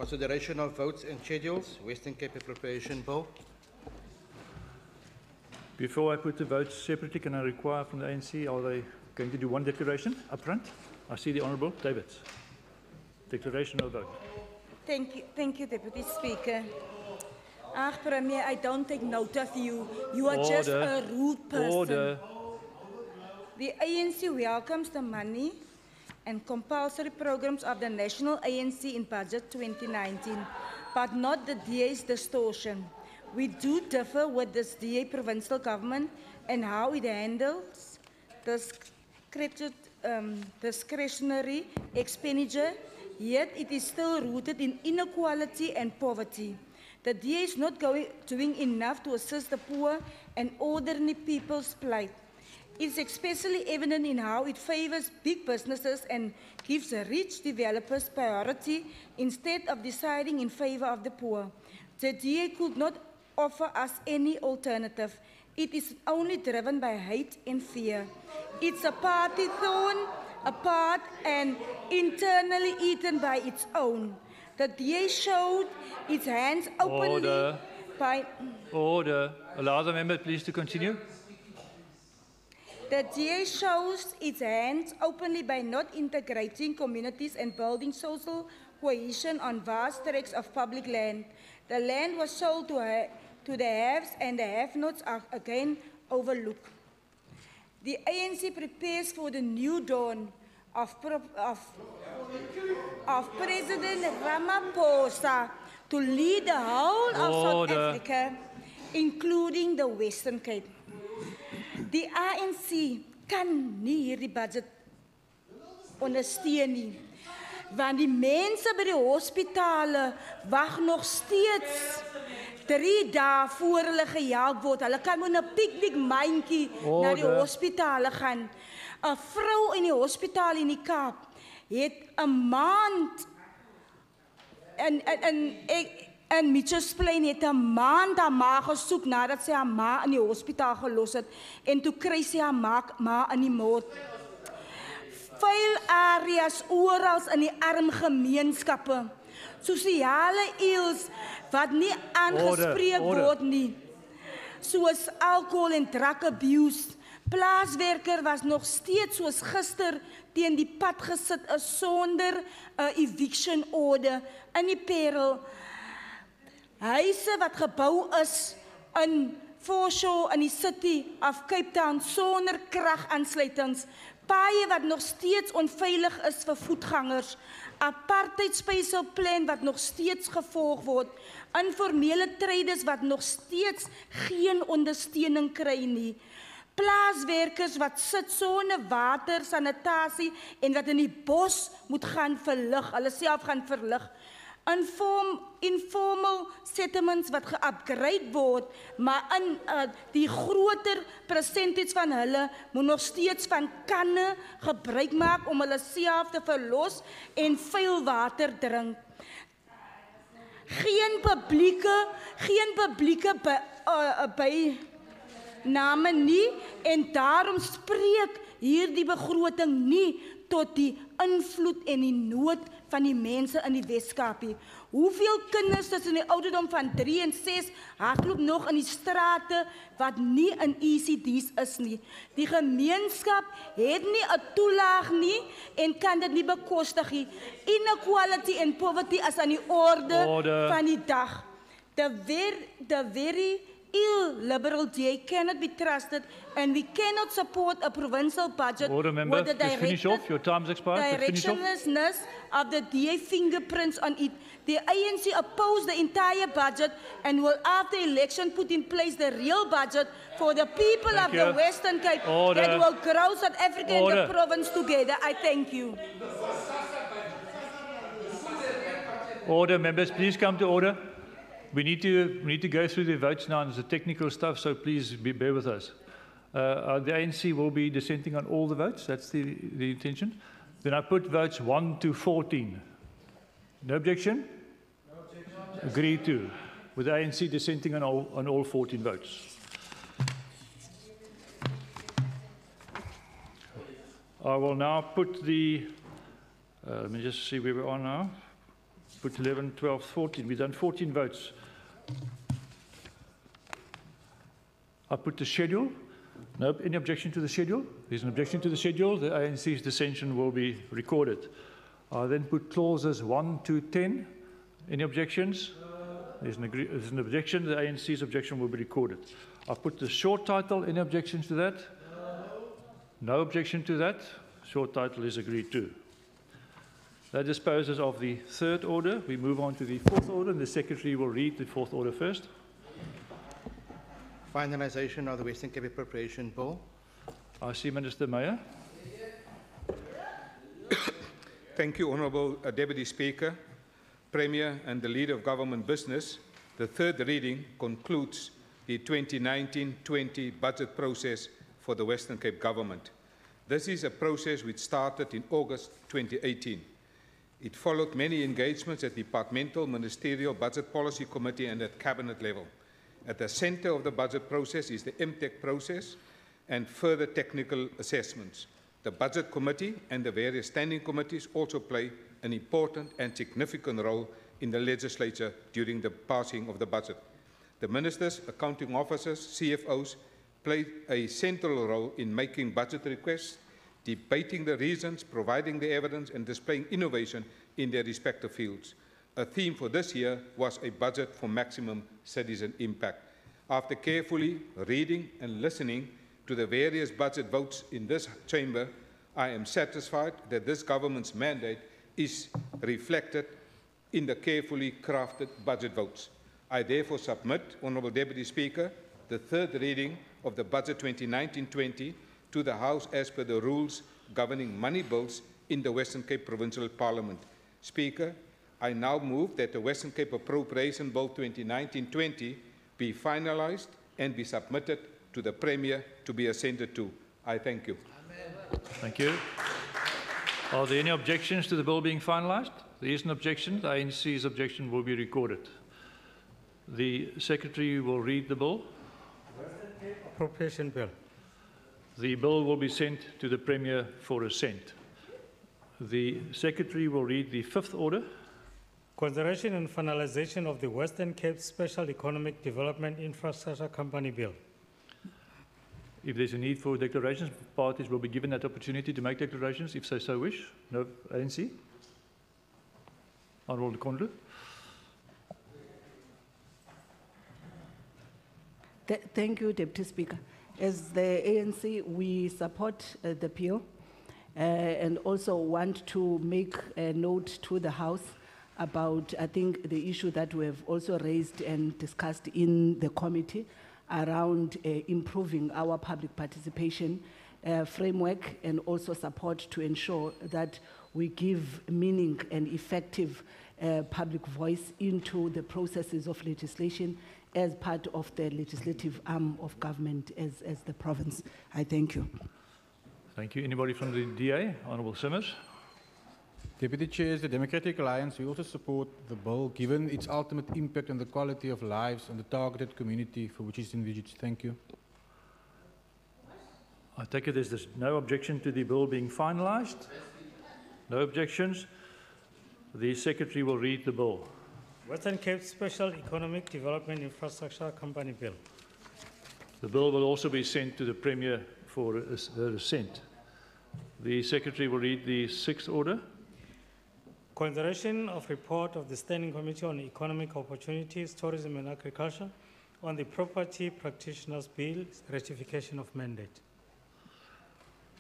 Consideration of votes and schedules. Western Cape Appropriation Bill. Before I put the votes separately, can I require from the ANC, are they going to do one declaration up front? I see the Honourable Davids. Declaration of vote. Thank you, Deputy Speaker. Premier, I don't take note of you. You are just a rude person. Order. The ANC welcomes the money and compulsory programs of the National ANC in Budget 2019, but not the DA's distortion. We do differ with this DA provincial government and how it handles this discretionary expenditure, yet it is still rooted in inequality and poverty. The DA is not doing enough to assist the poor and ordinary people's plight. It is especially evident in how it favors big businesses and gives rich developers priority instead of deciding in favor of the poor. The DA could not offer us any alternative. It is only driven by hate and fear. It's a party thorn, apart and internally eaten by its own. The DA showed its hands openly by... Order. Allow the member please to continue. The DA shows its hands openly by not integrating communities and building social cohesion on vast tracts of public land. The land was sold to the haves and the have-nots are again overlooked. The ANC prepares for the new dawn of President Ramaphosa to lead the whole of South Africa, including the Western Cape. Die ANC kan nie hierdie budget ondersteun nie, want die mense by die hospitale wag nog steeds 3 dae voor hulle gehelp word. Hulle kan met 'n piknikmandjie na die hospitale gaan. 'n Vrou in die hospitaal in die Kaap het 'n maand en Mitchells Plain het 'n maand haar ma gesoek nadat sy haar ma in die hospitaal gelos het en toe kry sy haar ma in die moord. Vuil areas oral in die arm gemeenskappe. Sosiale ills wat nie aangespreek word nie. Soos alcohol en drug abuse. Plaaswerker was nog steeds soos gister teen die pad gesit is sonder 'n eviction order in die Parel. Huise wat gebou is in Foreshore in die city of Cape Town sonder kragaansluitings, paaie wat nog steeds onveilig is vir voetgangers, apartheid spesialplan wat nog steeds gevolg word, informele traders wat nog steeds geen ondersteuning kry nie, plaaswerkers wat sit sonder water, sanitasie en wat in die bos moet gaan verlig, hulle self gaan verlig. Informal settlements wat ge-upgrade word, maar in die groter percentage van hulle moet nog steeds van kanne gebruik maak om hulle self te verlos en vuil water drink. Geen publieke byname nie en daarom spreek hierdie begroting nie tot die invloed en die nood van die mense in die Weskaapie. Hoeveel kinders tussen die ouderdom van 3 en 6 hardloop nog in die strate wat nie in ECD's is nie. Die gemeenskap het nie 'n toelaag nie en kan dit nie bekostig nie. Inequality and poverty is aan die orde van die dag. The very illiberal DA cannot be trusted and we cannot support a provincial budget with the directionlessness of the DA fingerprints on it. The ANC opposed the entire budget and will after election put in place the real budget for the people of the Western Cape that will grow South Africa and the province together. I thank you. Order, members, please come to order. We need to go through the votes now, and there's the technical stuff, so please bear with us. The ANC will be dissenting on all the votes. That's the intention. Then I put votes 1 to 14. No objection? No objection. Agreed to. With the ANC dissenting on all 14 votes. I will now put the. Let me just see where we are now. Put 11, 12, 14. We've done 14 votes. I put the schedule. No, any objection to the schedule? There's an objection to the schedule. The ANC's dissension will be recorded. I then put clauses 1 to 10. Any objections? There's an objection. The ANC's objection will be recorded. I put the short title. Any objections to that? No objection to that. Short title is agreed to. That disposes of the third order. We move on to the fourth order, and the Secretary will read the fourth order first. Finalization of the Western Cape Appropriation Bill. I see Minister Meyer. Thank you, Honourable Deputy Speaker, Premier and the Leader of Government Business. The third reading concludes the 2019-20 budget process for the Western Cape Government. This is a process which started in August 2018. It followed many engagements at departmental, ministerial, budget policy committee and at cabinet level. At the centre of the budget process is the MTEC process and further technical assessments. The Budget Committee and the various standing committees also play an important and significant role in the legislature during the passing of the budget. The ministers, accounting officers, CFOs play a central role in making budget requests, debating the reasons, providing the evidence and displaying innovation in their respective fields. A theme for this year was a budget for maximum citizen impact. After carefully reading and listening to the various budget votes in this chamber, I am satisfied that this government's mandate is reflected in the carefully crafted budget votes. I therefore submit, Honourable Deputy Speaker, the third reading of the Budget 2019-20 to the House as per the rules governing money bills in the Western Cape Provincial Parliament. Speaker, I now move that the Western Cape Appropriation Bill 2019-20 be finalised and be submitted to the Premier to be assented to. I thank you. Amen. Thank you. Are there any objections to the bill being finalised? There is an objection. The ANC's objection will be recorded. The Secretary will read the bill. Western Cape Appropriation Bill. The bill will be sent to the Premier for assent. The Secretary will read the fifth order. Consideration and finalization of the Western Cape Special Economic Development Infrastructure Company Bill. If there's a need for declarations, parties will be given that opportunity to make declarations if they so wish. No, ANC? Honourable Kondlu. Thank you, Deputy Speaker. As the ANC, we support the bill and also want to make a note to the House about, I think, the issue that we have also raised and discussed in the committee around improving our public participation framework and also support to ensure that we give meaning and effective public voice into the processes of legislation as part of the legislative arm of government as the province. I thank you. Thank you. Anybody from the DA? Honourable Simmers. Deputy Chair, as the Democratic Alliance, we also support the bill given its ultimate impact on the quality of lives and the targeted community for which it's envisaged. Thank you. I take it there's no objection to the bill being finalised. No objections. The Secretary will read the bill. Western Cape Special Economic Development Infrastructure Company Bill. The bill will also be sent to the Premier for assent. The Secretary will read the sixth order. Consideration of report of the Standing Committee on Economic Opportunities, Tourism and Agriculture on the Property Practitioners Bill, ratification of mandate.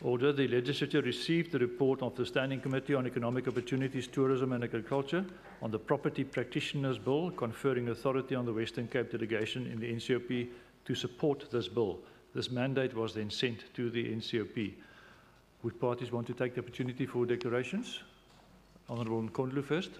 Order. The Legislature received the report of the Standing Committee on Economic Opportunities, Tourism and Agriculture on the Property Practitioners Bill, conferring authority on the Western Cape delegation in the NCOP to support this bill. This mandate was then sent to the NCOP. Would parties want to take the opportunity for declarations? Honourable Kondlu first.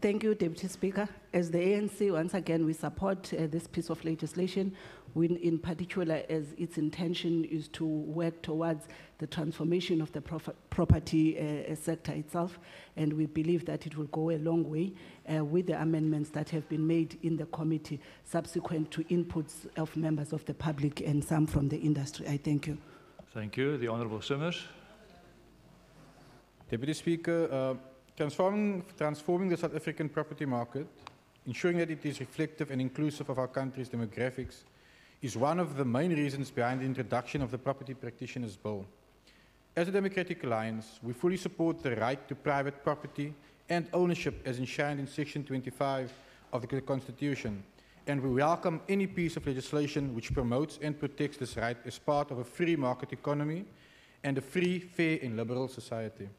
Thank you, Deputy Speaker. As the ANC, once again, we support this piece of legislation, in particular as its intention is to work towards the transformation of the property sector itself, and we believe that it will go a long way with the amendments that have been made in the committee subsequent to inputs of members of the public and some from the industry. I thank you. Thank you. The Honourable Simmers. Deputy Speaker, Transforming the South African property market, ensuring that it is reflective and inclusive of our country's demographics, is one of the main reasons behind the introduction of the Property Practitioners Bill. As a Democratic Alliance, we fully support the right to private property and ownership as enshrined in Section 25 of the Constitution, and we welcome any piece of legislation which promotes and protects this right as part of a free market economy and a free, fair and liberal society.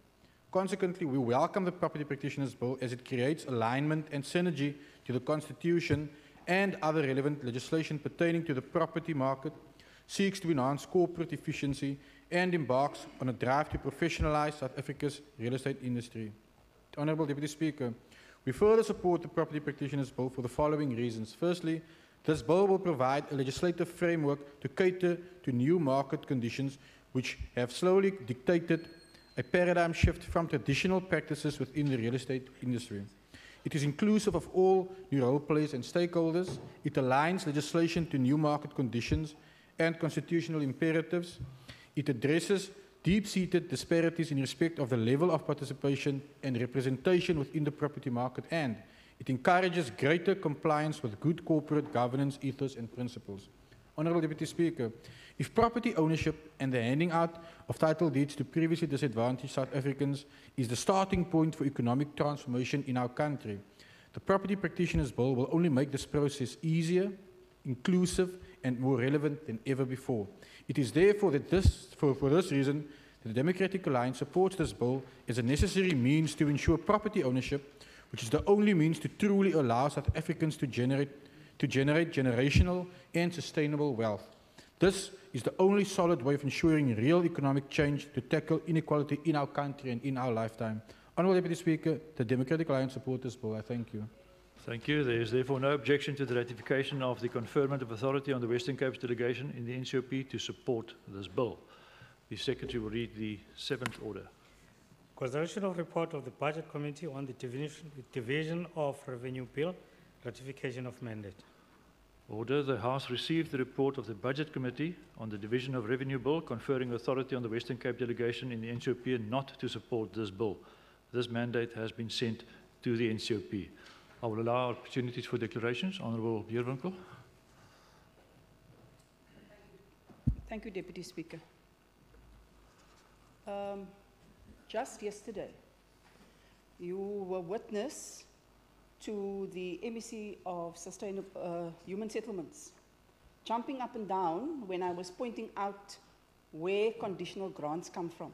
Consequently, we welcome the Property Practitioners Bill as it creates alignment and synergy to the Constitution and other relevant legislation pertaining to the property market, seeks to enhance corporate efficiency, and embarks on a drive to professionalize South Africa's real estate industry. Honourable Deputy Speaker, we further support the Property Practitioners Bill for the following reasons. Firstly, this bill will provide a legislative framework to cater to new market conditions which have slowly dictated a paradigm shift from traditional practices within the real estate industry. It is inclusive of all new role players and stakeholders. It aligns legislation to new market conditions and constitutional imperatives. It addresses deep-seated disparities in respect of the level of participation and representation within the property market, and it encourages greater compliance with good corporate governance ethos and principles. Honourable Deputy Speaker, if property ownership and the handing out of title deeds to previously disadvantaged South Africans is the starting point for economic transformation in our country, the Property Practitioners Bill will only make this process easier, inclusive and more relevant than ever before. It is therefore that for this reason the Democratic Alliance supports this bill as a necessary means to ensure property ownership, which is the only means to truly allow South Africans to generate generational and sustainable wealth. This is the only solid way of ensuring real economic change to tackle inequality in our country and in our lifetime. Honourable Deputy Speaker, the Democratic Alliance supports this bill. I thank you. Thank you. There is therefore no objection to the ratification of the conferment of authority on the Western Cape's delegation in the NCOP to support this bill. The Secretary will read the seventh order. Consideration of report of the Budget Committee on the Division of Revenue Bill, ratification of mandate. Order. The House received the report of the Budget Committee on the Division of Revenue Bill conferring authority on the Western Cape delegation in the NCOP and not to support this bill. This mandate has been sent to the NCOP. I will allow opportunities for declarations. Honourable Bierwinkel. Thank you, Deputy Speaker. Just yesterday, you were witness to the MEC of Human Settlements jumping up and down when I was pointing out where conditional grants come from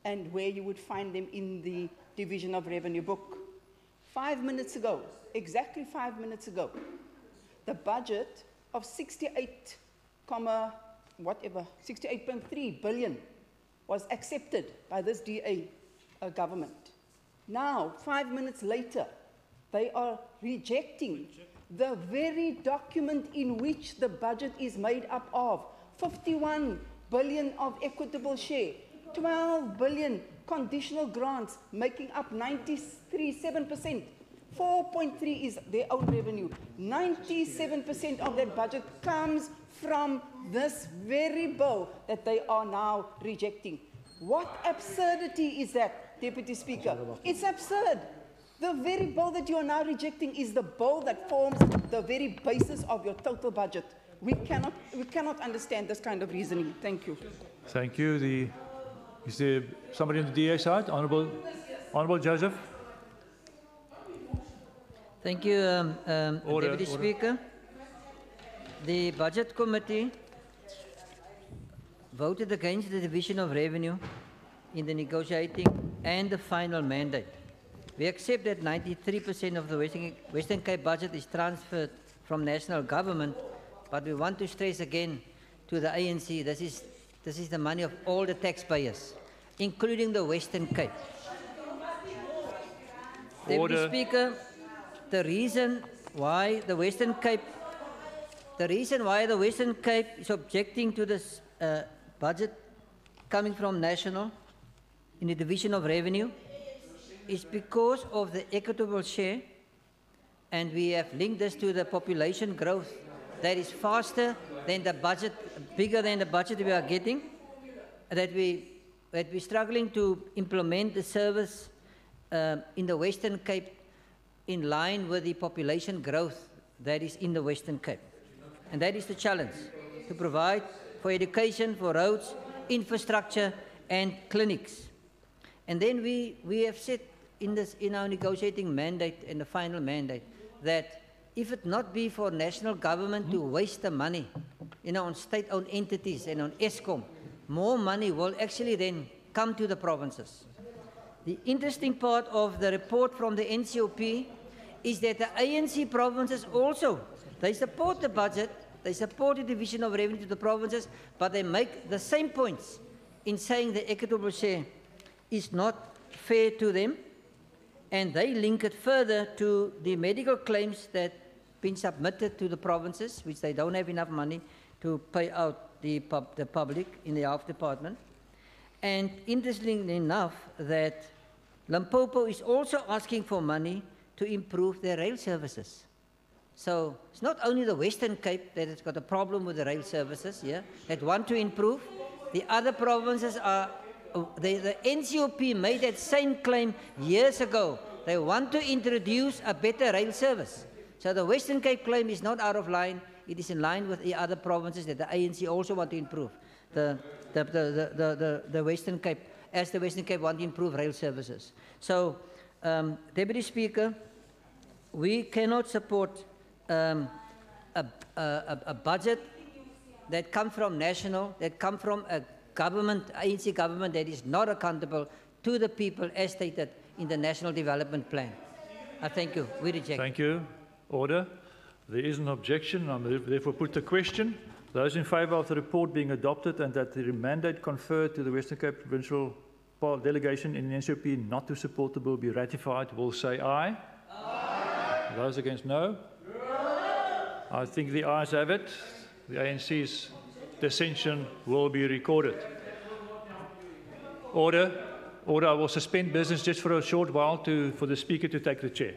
and where you would find them in the Division of Revenue book. 5 minutes ago, exactly 5 minutes ago, the budget of 68.3 billion was accepted by this DA government. Now, 5 minutes later, they are rejecting the very document in which the budget is made up of. 51 billion of equitable share, 12 billion conditional grants making up 97%. 4.3 is their own revenue. 97% of that budget comes from this very bill that they are now rejecting. What absurdity is that, Deputy Speaker? It's absurd. The very bill that you are now rejecting is the bill that forms the very basis of your total budget. We cannot understand this kind of reasoning. Thank you. Thank you. Is there somebody on the DA side? Honourable Joseph. Thank you, Deputy Speaker. The Budget Committee voted against the Division of Revenue in the negotiating and the final mandate. We accept that 93% of the Western Cape budget is transferred from national government, but we want to stress again to the ANC, this is the money of all the taxpayers, including the Western Cape. Deputy Speaker, the reason why the Western Cape is objecting to this budget coming from national in the Division of Revenue is because of the equitable share, and we have linked this to the population growth that is faster than the budget, bigger than the budget we are getting, that we're struggling to implement the service in the Western Cape in line with the population growth that is in the Western Cape. And that is the challenge, to provide for education, for roads, infrastructure, and clinics. And then we have said in our negotiating mandate and the final mandate that if it not be for national government to waste the money, on state-owned entities and on ESCOM, more money will actually then come to the provinces. The interesting part of the report from the NCOP is that the ANC provinces also, they support the budget, they support the division of revenue to the provinces, but they make the same points in saying the equitable share is not fair to them, and they link it further to the medical claims that have been submitted to the provinces, which they don't have enough money to pay out the public in the health department. And interestingly enough, that Limpopo is also asking for money to improve their rail services. So it's not only the Western Cape that has got a problem with the rail services, that want to improve. The other provinces are, the NCOP made that same claim years ago. They want to introduce a better rail service. So the Western Cape claim is not out of line. It is in line with the other provinces that the ANC also want to improve. The Western Cape, as the Western Cape want to improve rail services. So, Deputy Speaker, we cannot support a budget that comes from national, that comes from a government, ANC government that is not accountable to the people as stated in the National Development Plan. I thank you. We reject. Thank you. Order. There is an objection. I therefore put the question. Those in favour of the report being adopted and that the mandate conferred to the Western Cape Provincial delegation in the NCOP not to support the bill be ratified will say aye. Aye. Those against no? No. I think the ayes have it. The ANC's dissension will be recorded. Order. Order. I will suspend business just for a short while for the Speaker to take the chair.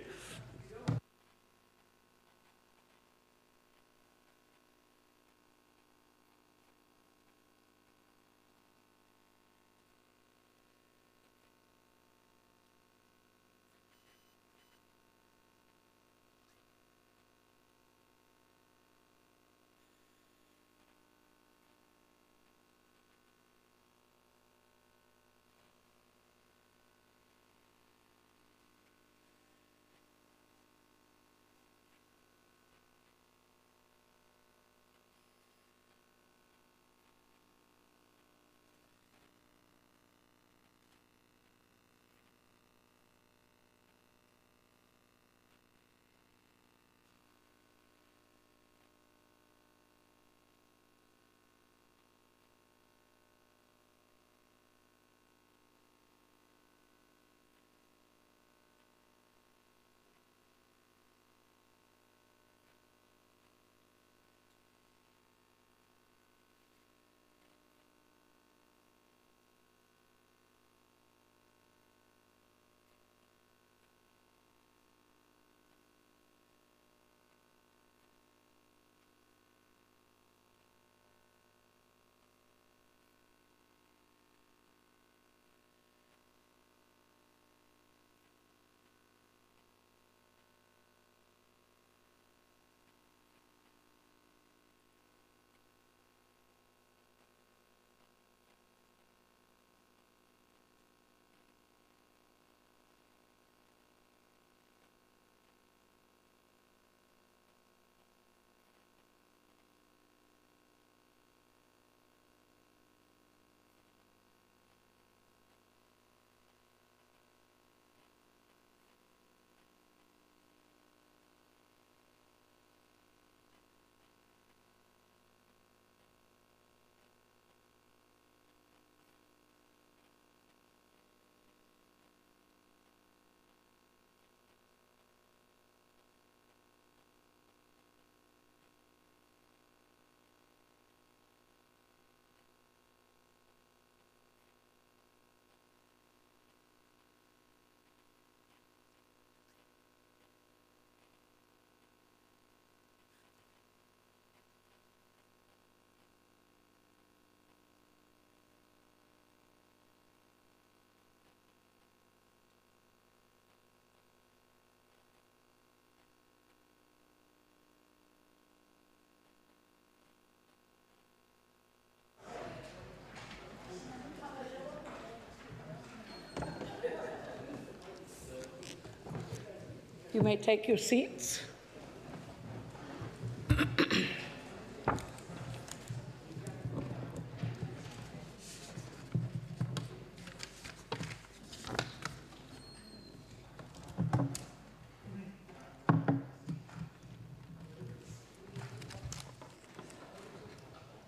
You may take your seats.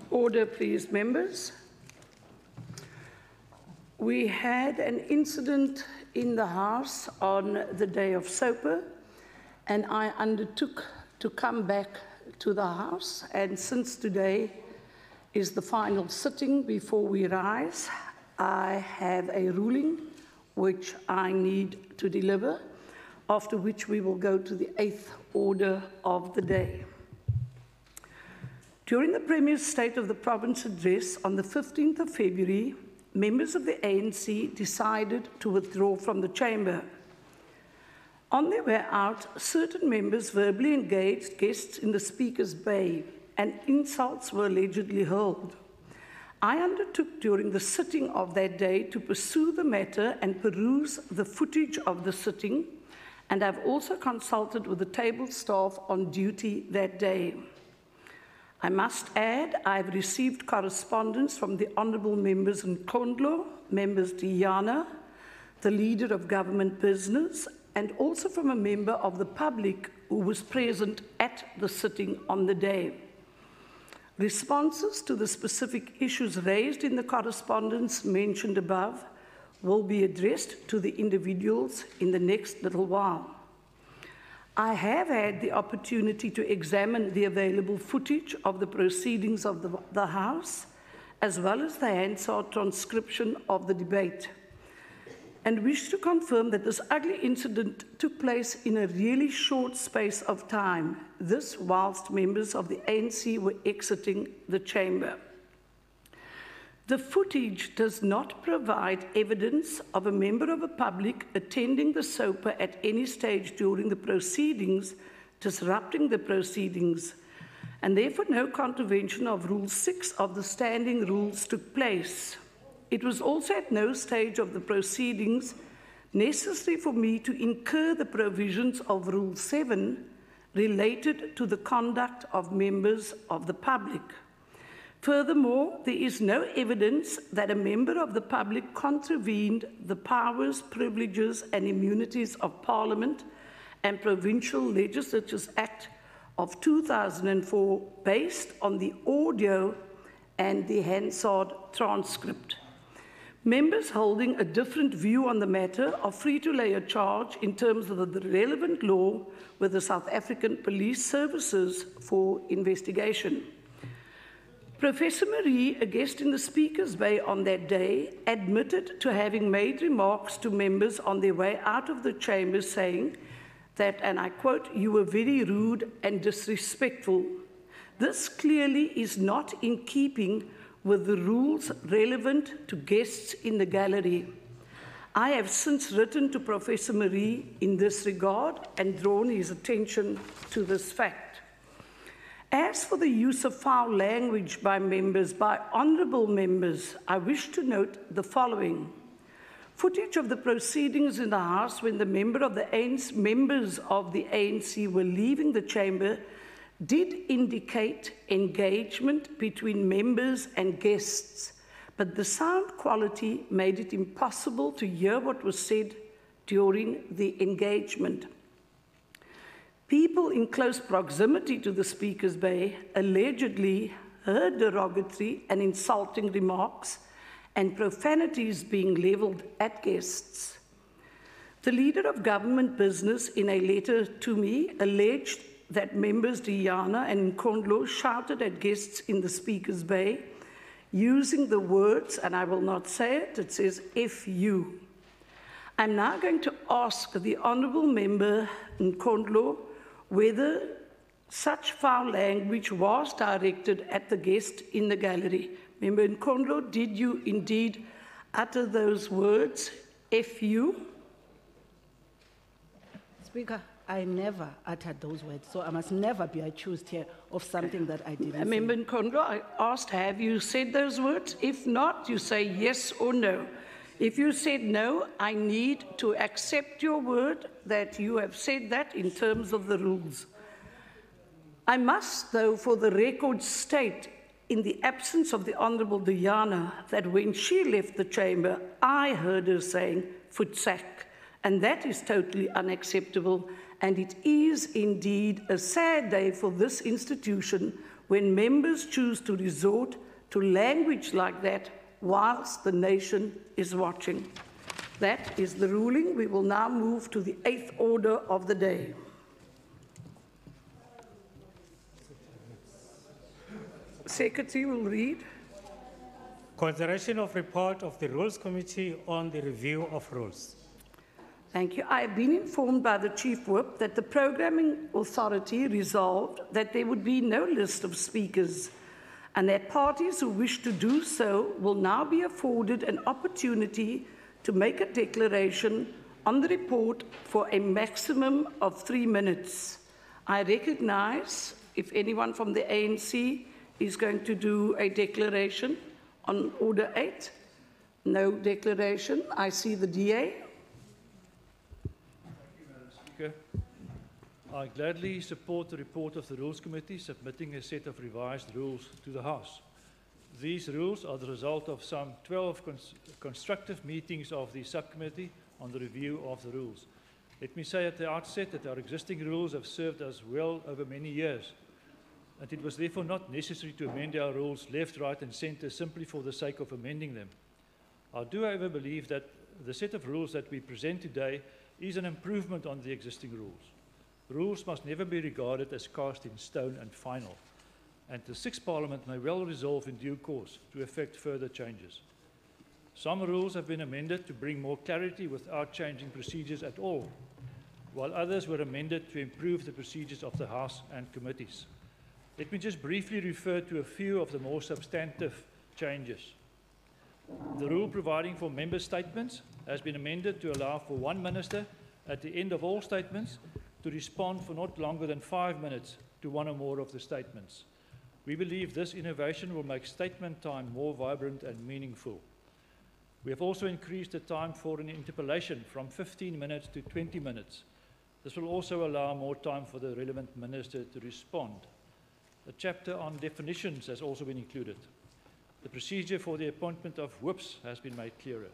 Order, please, members. We had an incident in the House on the day of SOPA, and I undertook to come back to the House, and since today is the final sitting before we rise, I have a ruling which I need to deliver, after which we will go to the 8th order of the day. During the Premier's State of the Province address on the 15th of February, members of the ANC decided to withdraw from the chamber. On their way out, certain members verbally engaged guests in the Speaker's Bay, and insults were allegedly hurled. I undertook during the sitting of that day to pursue the matter and peruse the footage of the sitting, and I've also consulted with the table staff on duty that day. I must add, I've received correspondence from the Honourable Members Nkondlo, Members Diana, the Leader of Government Business, and also from a member of the public who was present at the sitting on the day. Responses to the specific issues raised in the correspondence mentioned above will be addressed to the individuals in the next little while. I have had the opportunity to examine the available footage of the proceedings of the House, as well as the Hansard transcription of the debate, and wish to confirm that this ugly incident took place in a really short space of time, this whilst members of the ANC were exiting the chamber. The footage does not provide evidence of a member of the public attending the SOPA at any stage during the proceedings, disrupting the proceedings, and therefore no contravention of Rule 6 of the Standing Rules took place. It was also at no stage of the proceedings necessary for me to incur the provisions of Rule 7 related to the conduct of members of the public. Furthermore, there is no evidence that a member of the public contravened the powers, privileges, and immunities of Parliament and Provincial Legislatures Act of 2004 based on the audio and the Hansard transcript. Members holding a different view on the matter are free to lay a charge in terms of the relevant law with the South African Police Services for investigation. Professor Marie, a guest in the Speaker's Bay on that day, admitted to having made remarks to members on their way out of the chamber saying that, and I quote, "You were very rude and disrespectful." This clearly is not in keeping with the rules relevant to guests in the gallery. I have since written to Professor Marie in this regard and drawn his attention to this fact. As for the use of foul language by members, by honourable members, I wish to note the following. Footage of the proceedings in the House when the members of the ANC were leaving the chamber did indicate engagement between members and guests, but the sound quality made it impossible to hear what was said during the engagement. People in close proximity to the Speaker's Bay allegedly heard derogatory and insulting remarks and profanities being levelled at guests. The Leader of Government Business, in a letter to me, alleged that members Diana and Nkondlo shouted at guests in the Speaker's Bay using the words, and I will not say it, it says, "F you." I'm now going to ask the Honourable Member Nkondlo whether such foul language was directed at the guest in the gallery. Member Nkondlo, did you indeed utter those words, "F you"? Speaker, I never uttered those words, so I must never be accused here of something that I didn't say. Member Nkondlo, I asked, have you said those words? If not, you say yes or no. If you said no, I need to accept your word that you have said that in terms of the rules. I must, though, for the record state, in the absence of the Honourable Diana, that when she left the chamber, I heard her saying, "Futsak," and that is totally unacceptable, and it is indeed a sad day for this institution when members choose to resort to language like that whilst the nation is watching. That is the ruling. We will now move to the 8th order of the day. Secretary will read. Consideration of report of the Rules Committee on the review of rules. Thank you. I have been informed by the Chief Whip that the Programming Authority resolved that there would be no list of speakers and that parties who wish to do so will now be afforded an opportunity to make a declaration on the report for a maximum of 3 minutes. I recognize if anyone from the ANC is going to do a declaration on Order 8. No declaration. I see the DA. Speaker, I gladly support the report of the Rules Committee submitting a set of revised rules to the House. These rules are the result of some 12 constructive meetings of the subcommittee on the review of the rules. Let me say at the outset that our existing rules have served us well over many years, and it was therefore not necessary to amend our rules left, right and centre simply for the sake of amending them. I do, however, believe that the set of rules that we present today is an improvement on the existing rules. Rules must never be regarded as cast in stone and final, and the Sixth Parliament may well resolve in due course to effect further changes. Some rules have been amended to bring more clarity without changing procedures at all, while others were amended to improve the procedures of the House and committees. Let me just briefly refer to a few of the more substantive changes. The rule providing for member statements has been amended to allow for one minister at the end of all statements to respond for not longer than 5 minutes to one or more of the statements. We believe this innovation will make statement time more vibrant and meaningful. We have also increased the time for an interpellation from 15 minutes to 20 minutes. This will also allow more time for the relevant minister to respond. A chapter on definitions has also been included. The procedure for the appointment of whips has been made clearer.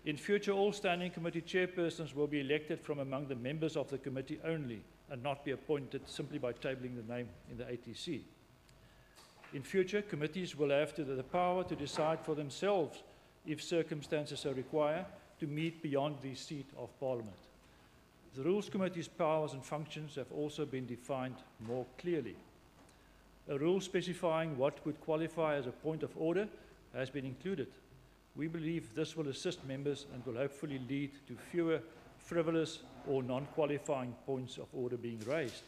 In future, all standing committee chairpersons will be elected from among the members of the committee only and not be appointed simply by tabling the name in the ATC. In future, committees will have the power to decide for themselves, if circumstances so require, to meet beyond the seat of Parliament. The Rules Committee's powers and functions have also been defined more clearly. A rule specifying what would qualify as a point of order has been included. We believe this will assist members and will hopefully lead to fewer frivolous or non-qualifying points of order being raised.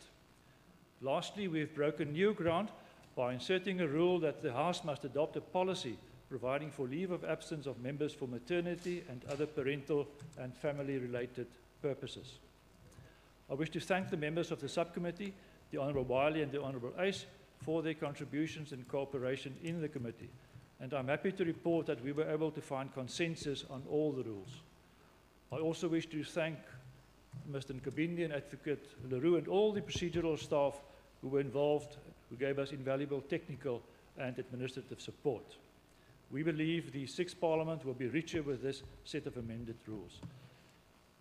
Lastly, we've broken new ground by inserting a rule that the House must adopt a policy providing for leave of absence of members for maternity and other parental and family-related purposes. I wish to thank the members of the subcommittee, the Honourable Wiley and the Honourable Ace, for their contributions and cooperation in the committee, and I'm happy to report that we were able to find consensus on all the rules. I also wish to thank Mr. Nkabindi and Advocate Leroux and all the procedural staff who were involved, who gave us invaluable technical and administrative support. We believe the Sixth Parliament will be richer with this set of amended rules.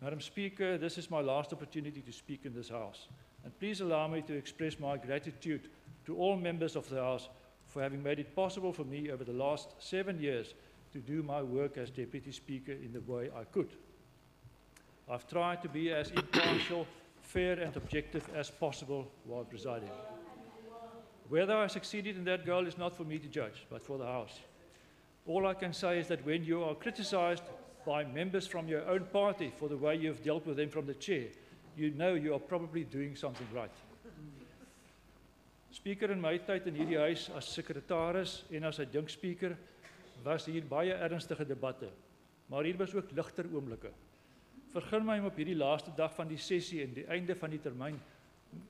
Madam Speaker, this is my last opportunity to speak in this House, and please allow me to express my gratitude to all members of the House for having made it possible for me over the last 7 years to do my work as Deputy Speaker in the way I could. I've tried to be as impartial, fair and objective as possible while presiding. Whether I succeeded in that goal is not for me to judge, but for the House. All I can say is that when you are criticised by members from your own party for the way you've dealt with them from the chair, you know you are probably doing something right. Speaker, in my tyd in hierdie huis as sekretaris en as 'n dinkspeaker was hier baie ernstige debatte, maar hier was ook ligter oomblikke. Vergun my om op hierdie laaste dag van die sessie en die einde van die termyn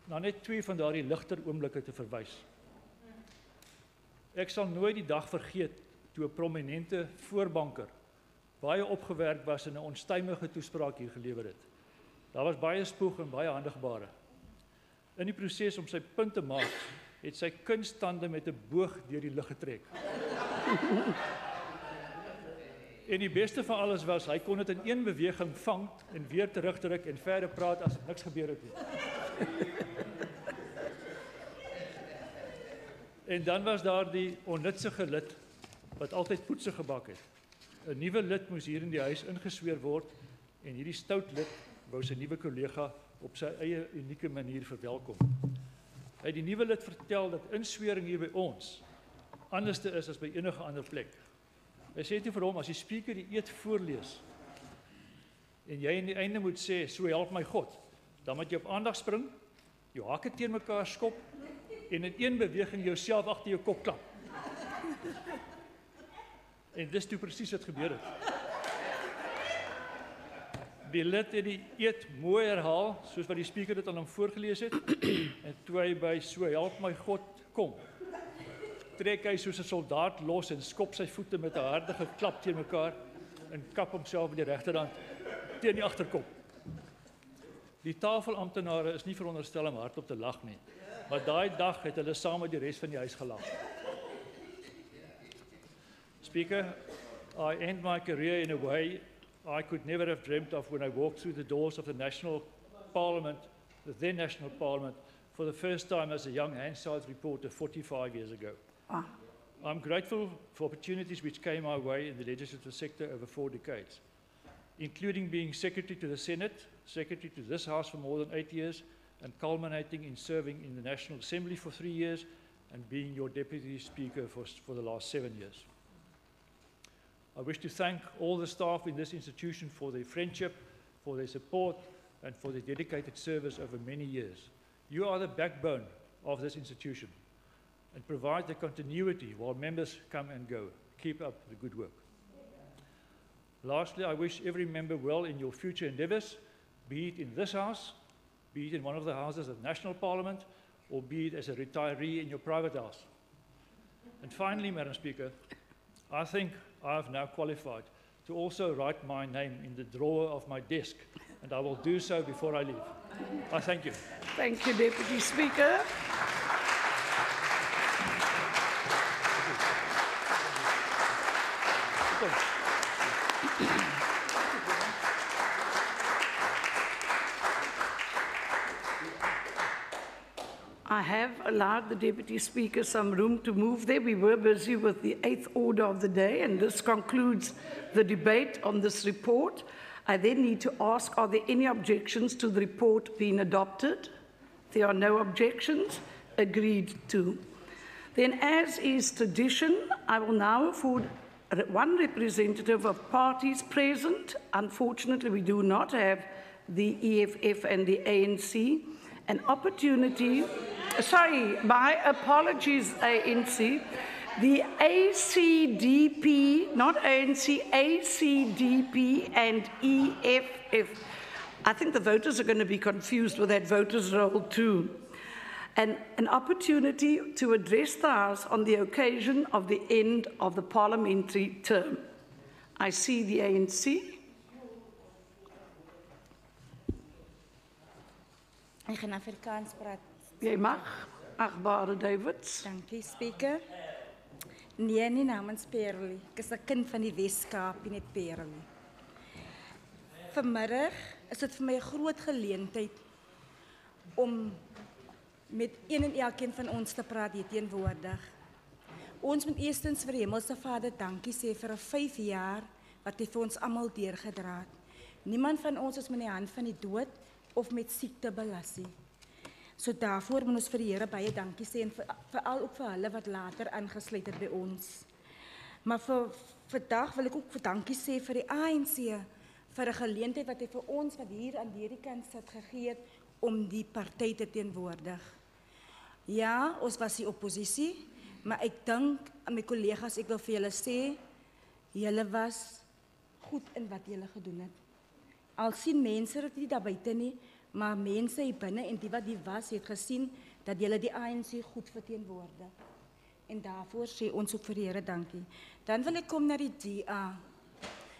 na net 2 van daardie ligter oomblikke te verwys. Ek sal nooit die dag vergeet toe 'n prominente voorbanker baie opgewerk was en 'n onstuimige toespraak hier gelewer het. Daar was baie spoeg en baie handegebare. In die proses om sy punt te maak, het sy kunststande met 'n boog deur die lug getrek. En die beste van alles was, hy kon dit in een beweging vang en weer terugdruk en verder praat asof niks gebeur het nie. En dan was daar die onnutsige lid wat altyd poetse gebak het. 'n Nuwe lid moes hier in die huis ingesweer word en hierdie stout lid wou sy nuwe kollega op sy eie unieke manier verwelkom. Hy het die nuwe lid vertel dat inswering hier by ons anderste is as by enige ander plek. Hy sê toe vir hom, as die spreker die eed voorlees en jy aan die einde moet sê, so help my God, dan moet jy op aandag spring, jou hakke teen mekaar skop en in een beweging jouself agter jou kop klap. En dis toe presies wat gebeur het. Die lid het die eed mooi herhaal, soos wat die spreker dit aan hom voorgelees het, en toe hy by so help my God kom, trek hy soos 'n soldaat los en skop sy voete met 'n harde geklap teen mekaar en kap homself met die regterhand teen die agterkop. Die tafelamptenare is nie veronderstel om hardop te lag nie, maar daai dag het hulle saam met die res van die huis gelag. Speaker, I end my career in a way I could never have dreamt of when I walked through the doors of the National Parliament, the then National Parliament, for the first time as a young Hansard reporter 45 years ago. I'm grateful for opportunities which came my way in the legislative sector over 4 decades, including being Secretary to the Senate, Secretary to this House for more than 8 years, and culminating in serving in the National Assembly for 3 years, and being your Deputy Speaker for the last 7 years. I wish to thank all the staff in this institution for their friendship, for their support, and for their dedicated service over many years. You are the backbone of this institution and provide the continuity while members come and go. Keep up the good work. Lastly, I wish every member well in your future endeavours, be it in this House, be it in one of the houses of the National Parliament, or be it as a retiree in your private house. And finally, Madam Speaker, I think I have now qualified to also write my name in the drawer of my desk, and I will do so before I leave. I thank you. Thank you, Deputy Speaker. I have allowed the Deputy Speaker some room to move there. We were busy with the 8th order of the day, and this concludes the debate on this report. I then need to ask, are there any objections to the report being adopted? There are no objections. Agreed to. Then, as is tradition, I will now afford one representative of parties present. Unfortunately, we do not have the EFF and the ANC. An opportunity, sorry, my apologies, ANC. The ACDP, not ANC, ACDP and EFF. I think the voters are going to be confused with that voters' roll too. And an opportunity to address the House on the occasion of the end of the parliamentary term. I see the ANC. Ek gaan Afrikaans praat. Jy mag, achtbare Davids. Dankie, Speaker. Nee, nie namens Perlie. Ek is 'n kind van die Wes-Kaap, nie net Perlie. Vanmiddag is dit vir my 'n groot geleentheid om met een en elkeen van ons te praat hier teenwoordig. Ons moet eerstens vir Hemelse Vader dankie sê vir 'n 5 jaar wat hy vir ons almal deurgedra het. Niemand van ons is met die hand van die dood of met siekte belas nie. So daarvoor moet ons vir die Here baie dankie sê en veral ook vir hulle wat later aangesluit het by ons. Maar vir vandag wil ek ook dankie sê vir die ANC vir 'n geleentheid wat hy vir ons wat hier aan hierdie kant sit gegee het om die party te teenwoordig. Ja, ons was die oppositie, maar ek dink aan my kollegas, ek wil vir julle sê, julle was goed in wat julle gedoen het. Al sien mense dit nie daar buite nie, maar mense hier binne en die wat die was, het gesien dat julle die ANC goed verteenwoordig. En daarvoor sê ons ook vir die Here dankie. Dan wil ek kom na die DA.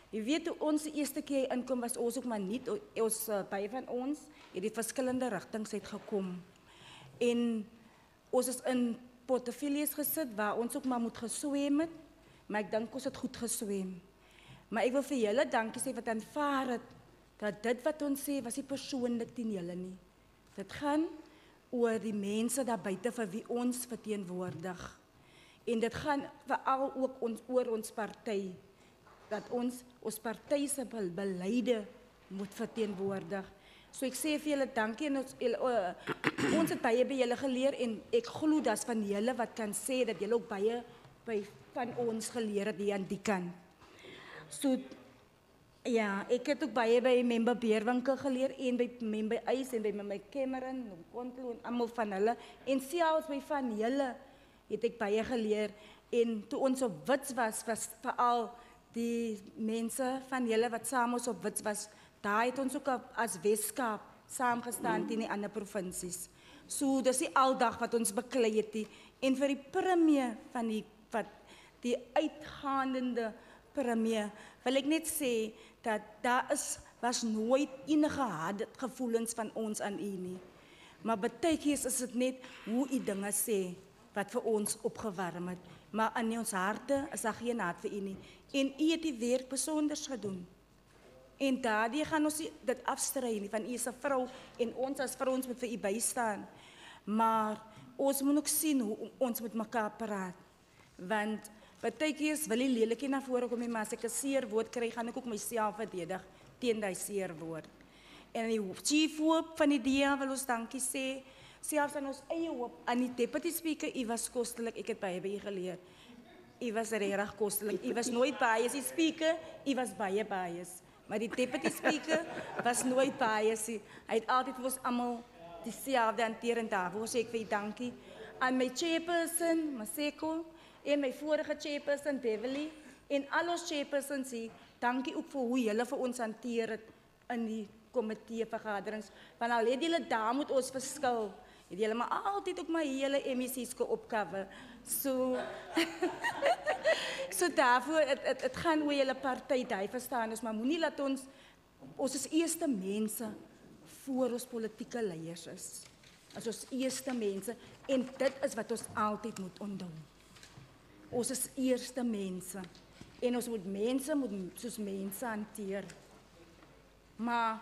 Je weet, toe ons die eerste keer inkom, was ons ook maar niet, ons, baie van ons, het die verskillende rigtings uitgekom. En ons is in portefeuilles gesit, waar ons ook maar moet geswem het, maar ek dink ons het goed geswem. Maar ek wil vir julle dankie sê wat aanvaar het, dat dit wat ons sê, was nie persoonlik teen julle nie. Dit gaan oor die mense daar buite vir wie ons verteenwoordig. En dit gaan veral ook oor ons party, dat ons party se beleide moet verteenwoordig. So ek sê vir julle dankie en ons het baie by julle geleer en ek glo dat van julle wat kan sê dat julle ook baie van ons geleer het hier aan die kant. So ja, ek het ook baie by member Beerwinkel geleer en by member Eis en by my Cameron en Kontlo en almal van hulle en selfs by van julle het ek baie geleer en toe ons op Wits was veral die mense van julle wat saam ons op Wits was, daar het ons ook as Weskaap saamgestaan teen die ander provinsies. So dis nie aldag wat ons beklei het nie en vir die premie van die uitgaande premie wil ek net sê dat daar was nooit enige harde gevoelens van ons aan u nie. Maar baie keer is dit net hoe u dinge sê wat vir ons opgewarm het. Maar in ons harte is daar geen haat vir u nie. En u het die werk besonders gedoen. En daardie gaan ons dit afstry nie, van u is 'n vrou en ons as vrouens moet vir u bystaan. Maar ons moet ook sien hoe ons met mekaar praat. Want baie keer wil die lelikie na vore kom, maar as ek 'n seer woord kry, gaan ek ook myself verdedig teen die seer woord. En die chief hoop van die DA wil ons dankie sê, selfs aan ons eie hoop, aan die deputy speaker, u was kostelik, ek het baie by u geleer. U was regtig kostelik, u was nooit bias, die speaker, u was baie bias. Maar die deputy speaker was nooit bias, hy het altyd vir ons almal dieselfde hanteer en daarvoor sê ek vir u dankie. Aan my chairperson, Maseko, en my vorige chairperson, Beverly, en al ons chairpersons hier, dankie ook vir hoe julle vir ons hanteer het in die komiteevergaderings. Want al het julle daar moet ons verskil, het julle maar altyd ook maar hele MEC's opcover. So, so daarvoor, het gaan oor julle party, die verstaan ons, maar moenie laat ons is eerste mense voor ons politieke leiers is. As ons eerste mense, en dit is wat ons altyd moet onthou. Ons is eerste mense, en ons moet mense soos mense hanteer. Maar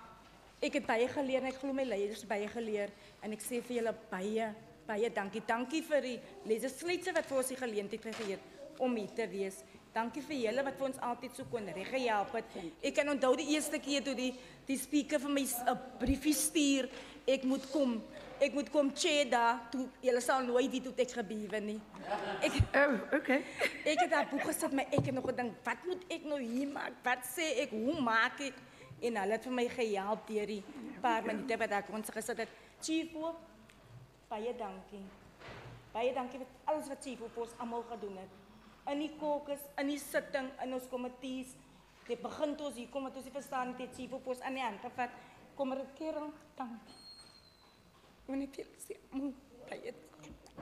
ek het baie geleer, en ek glo my leiders baie geleer, en ek sê vir julle baie dankie. Dankie vir die legislature wat vir ons die geleentheid gegee het om hier te wees. Dankie vir julle wat vir ons altyd so kon reggehelp het. Ek kan onthou die eerste keer toe die speaker vir my 'n briefie stuur, ek moet kom chair daar, toe julle sal nooit weet hoe ek gebeur nie. Okay. Ek het daar boek gesit, maar ek het nog gedink, wat moet ek nou hier maak? Wat sê ek? Hoe maak ek? En hulle het vir my gehelp deur die paar minute wat ek ons gesit het. Chief Hoop, baie dankie. Baie dankie vir alles wat Chief Hoop ons almal gedoen het. In die caucus, in die sitting, in ons komitees. Dit begin ons hier kom met ons verstaan dit Chief Hoop ons aan die hand gevat. Kom er 'n kerel, dankie. Wanneer jy sê,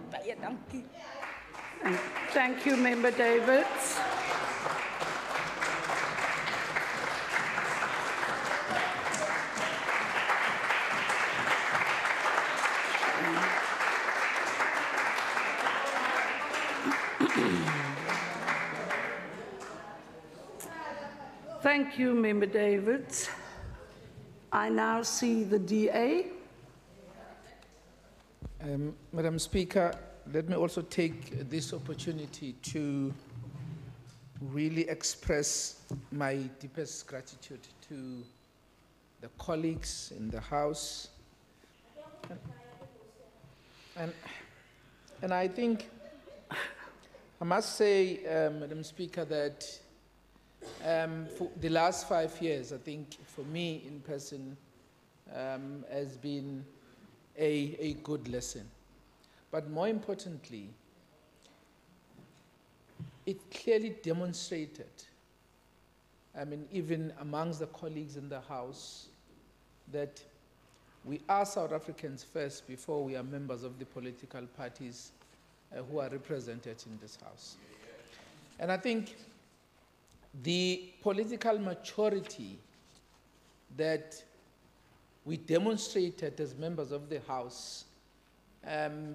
baie dankie. Thank you, Member Davids. Thank you, Member Davids. I now see the DA. Madam Speaker, let me also take this opportunity to really express my deepest gratitude to the colleagues in the House. And I think, I must say, Madam Speaker, that for the last 5 years, I think for me in person, has been a good lesson. But more importantly, it clearly demonstrated, I mean, even amongst the colleagues in the House, that we are South Africans first before we are members of the political parties who are represented in this House. And I think the political maturity that we demonstrated as members of the House,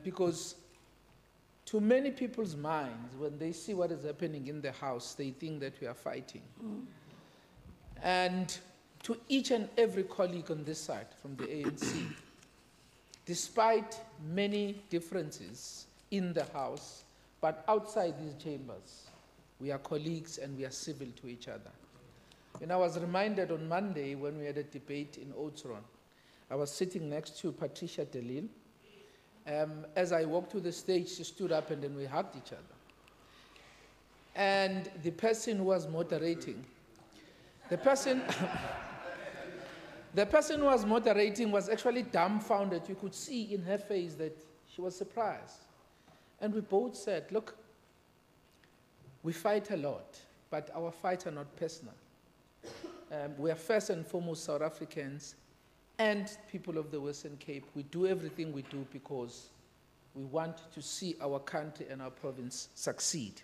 because to many people's minds, when they see what is happening in the House, they think that we are fighting. And to each and every colleague on this side from the ANC, despite many differences in the House, but outside these chambers, we are colleagues and we are civil to each other. And I was reminded on Monday when we had a debate in Oudtshoorn, I was sitting next to Patricia de Lille. As I walked to the stage, she stood up and then we hugged each other. And the person who was moderating, the person who was moderating was actually dumbfounded. You could see in her face that she was surprised. And we both said, look, we fight a lot, but our fights are not personal. We are first and foremost South Africans and people of the Western Cape. We do everything we do because we want to see our country and our province succeed.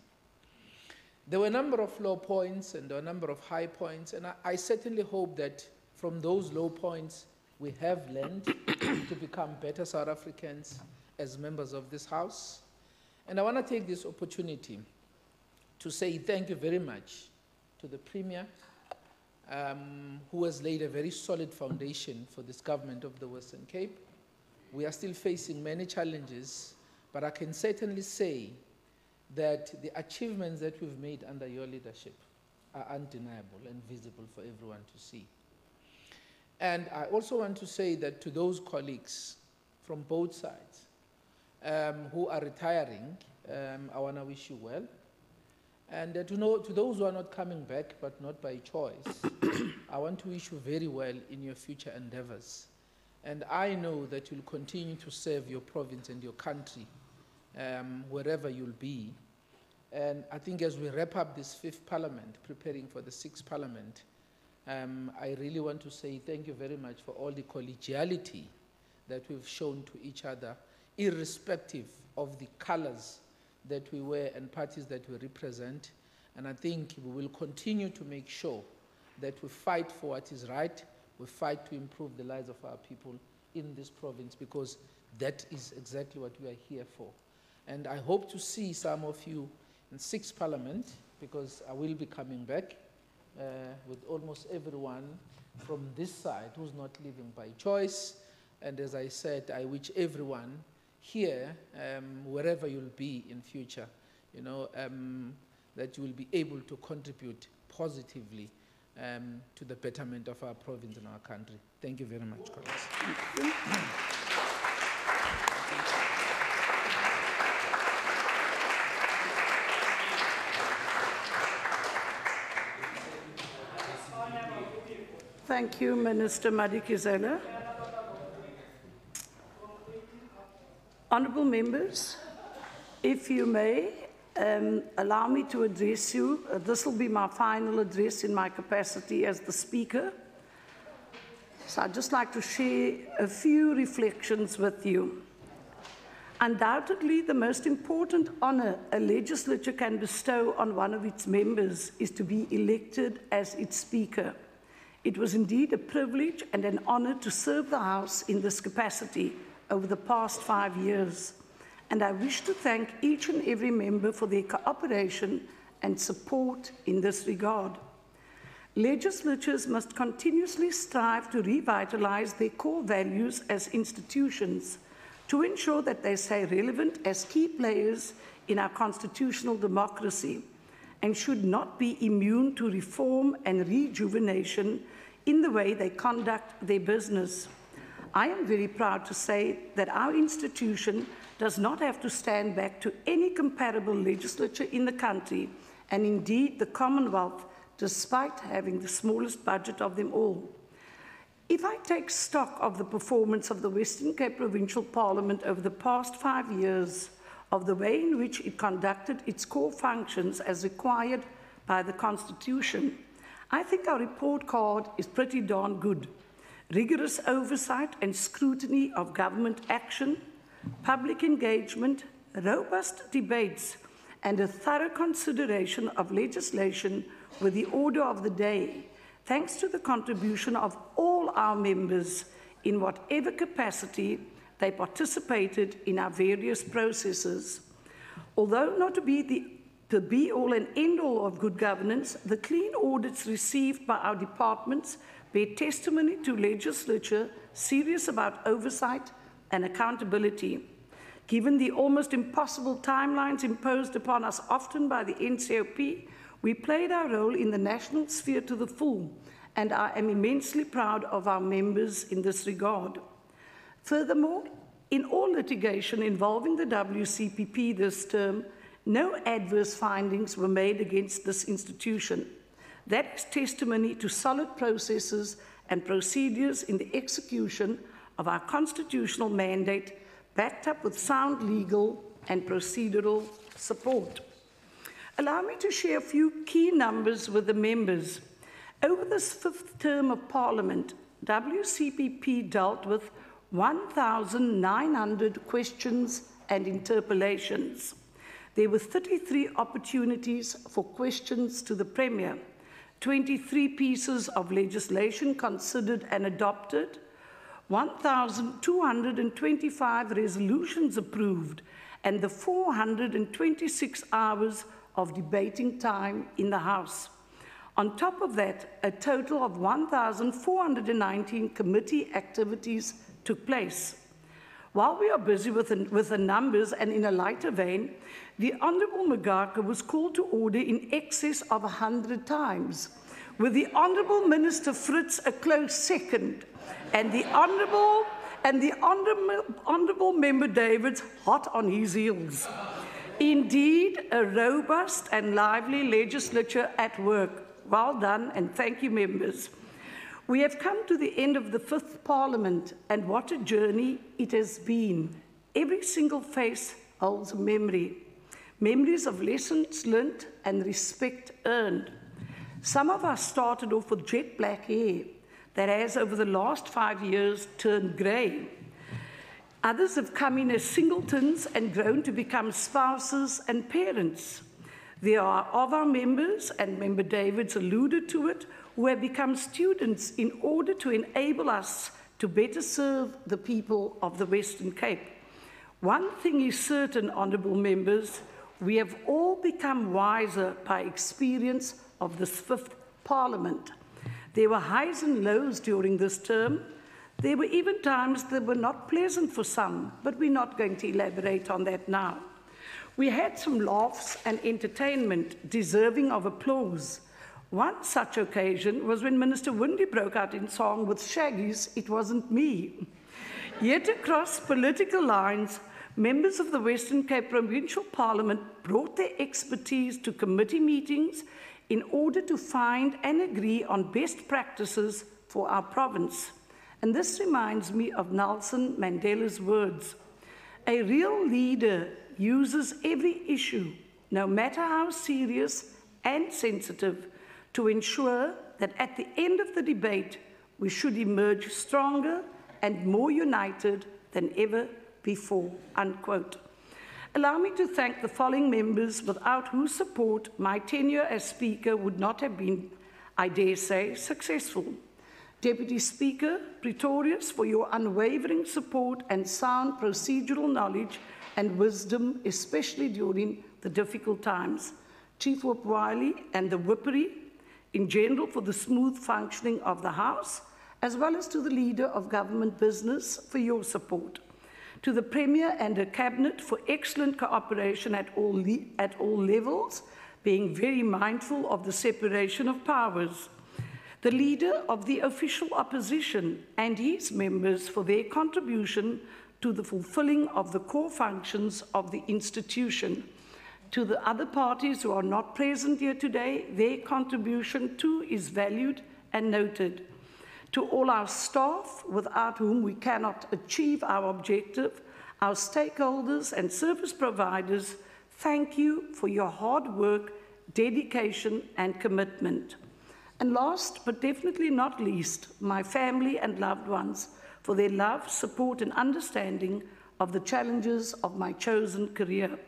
There were a number of low points and there were a number of high points, and I certainly hope that from those low points we have learned to become better South Africans as members of this House. And I want to take this opportunity to say thank you very much to the Premier, who has laid a very solid foundation for this government of the Western Cape. We are still facing many challenges, but I can certainly say that the achievements that we've made under your leadership are undeniable and visible for everyone to see. And I also want to say that to those colleagues from both sides who are retiring, I want to wish you well. And to those who are not coming back, but not by choice, I want to wish you very well in your future endeavors. And I know that you'll continue to serve your province and your country wherever you'll be. And I think as we wrap up this 5th Parliament, preparing for the 6th Parliament, I really want to say thank you very much for all the collegiality that we've shown to each other, irrespective of the colors that we wear and parties that we represent. And I think we will continue to make sure that we fight for what is right, we fight to improve the lives of our people in this province, because that is exactly what we are here for. And I hope to see some of you in 6th Parliament, because I will be coming back with almost everyone from this side who's not living by choice. And as I said, I wish everyone here, wherever you'll be in future, that you will be able to contribute positively to the betterment of our province and our country. Thank you very much, colleagues. Thank you, Minister Madikizela. Honourable members, if you may, allow me to address you. This will be my final address in my capacity as the Speaker. So I'd just like to share a few reflections with you. Undoubtedly, the most important honour a legislature can bestow on one of its members is to be elected as its Speaker. It was indeed a privilege and an honour to serve the House in this capacity over the past 5 years, and I wish to thank each and every member for their cooperation and support in this regard. Legislatures must continuously strive to revitalise their core values as institutions to ensure that they stay relevant as key players in our constitutional democracy, and should not be immune to reform and rejuvenation in the way they conduct their business. I am very proud to say that our institution does not have to stand back to any comparable legislature in the country, and indeed the Commonwealth, despite having the smallest budget of them all. If I take stock of the performance of the Western Cape Provincial Parliament over the past 5 years, of the way in which it conducted its core functions as required by the Constitution, I think our report card is pretty darn good. Rigorous oversight and scrutiny of government action, public engagement, robust debates, and a thorough consideration of legislation with the order of the day, thanks to the contribution of all our members in whatever capacity they participated in our various processes. Although not to be the be-all and end-all of good governance, the clean audits received by our departments bear testimony to legislature serious about oversight and accountability. Given the almost impossible timelines imposed upon us often by the NCOP, we played our role in the national sphere to the full, and I am immensely proud of our members in this regard. Furthermore, in all litigation involving the WCPP this term, no adverse findings were made against this institution. That is testimony to solid processes and procedures in the execution of our constitutional mandate, backed up with sound legal and procedural support. Allow me to share a few key numbers with the members. Over this fifth term of Parliament, WCPP dealt with 1,900 questions and interpellations. There were 33 opportunities for questions to the Premier, 23 pieces of legislation considered and adopted, 1,225 resolutions approved, and the 426 hours of debating time in the House. On top of that, a total of 1,419 committee activities took place. While we are busy with the numbers and in a lighter vein, the Honourable Magaka was called to order in excess of 100 times, with the Honourable Minister Fritz a close second, and the Honourable Member Davids hot on his heels. Indeed, a robust and lively legislature at work. Well done, and thank you, members. We have come to the end of the fifth Parliament, and what a journey it has been. Every single face holds a memory. Memories of lessons learnt and respect earned. Some of us started off with jet black hair that has, over the last 5 years, turned grey. Others have come in as singletons and grown to become spouses and parents. There are of our members, and Member Davids alluded to it, who have become students in order to enable us to better serve the people of the Western Cape. One thing is certain, honourable members, we have all become wiser by experience of this fifth Parliament. There were highs and lows during this term. There were even times that were not pleasant for some, but we're not going to elaborate on that now. We had some laughs and entertainment deserving of applause. One such occasion was when Minister Windy broke out in song with Shaggy's "It Wasn't Me." Yet across political lines, members of the Western Cape Provincial Parliament brought their expertise to committee meetings in order to find and agree on best practices for our province. And this reminds me of Nelson Mandela's words: "A real leader uses every issue, no matter how serious and sensitive, to ensure that at the end of the debate, we should emerge stronger and more united than ever before," unquote. Allow me to thank the following members without whose support my tenure as Speaker would not have been, I dare say, successful. Deputy Speaker Pretorius, for your unwavering support and sound procedural knowledge and wisdom, especially during the difficult times. Chief Whip Wiley and the Whippery, in general, for the smooth functioning of the House, as well as to the Leader of Government Business for your support. To the Premier and her Cabinet for excellent cooperation at all levels, being very mindful of the separation of powers. The Leader of the Official Opposition and his members for their contribution to the fulfilling of the core functions of the institution. To the other parties who are not present here today, their contribution too is valued and noted. To all our staff, without whom we cannot achieve our objective, our stakeholders and service providers, thank you for your hard work, dedication and commitment. And last but definitely not least, my family and loved ones, for their love, support and understanding of the challenges of my chosen career.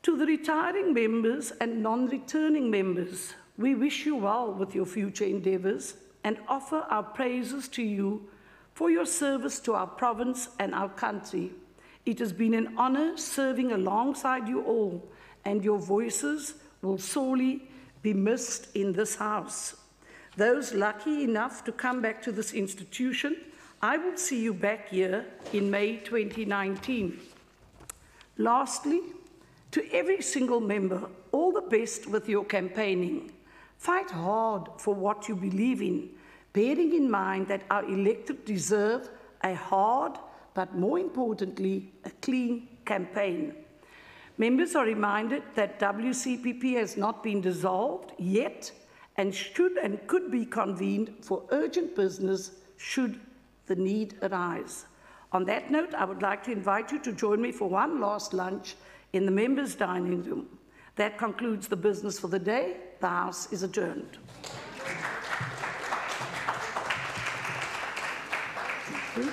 To the retiring members and non-returning members, We wish you well with your future endeavours and offer our praises to you for your service to our province and our country. It has been an honour serving alongside you all, and your voices will sorely be missed in this house. Those lucky enough to come back to this institution, I will see you back here in May 2019. Lastly, to every single member, all the best with your campaigning. Fight hard for what you believe in, bearing in mind that our elected deserve a hard, but more importantly, a clean campaign. Members are reminded that WCPP has not been dissolved yet and should and could be convened for urgent business should the need arise. On that note, I would like to invite you to join me for one last lunch in the members' dining room. That concludes the business for the day. The House is adjourned. Thank you.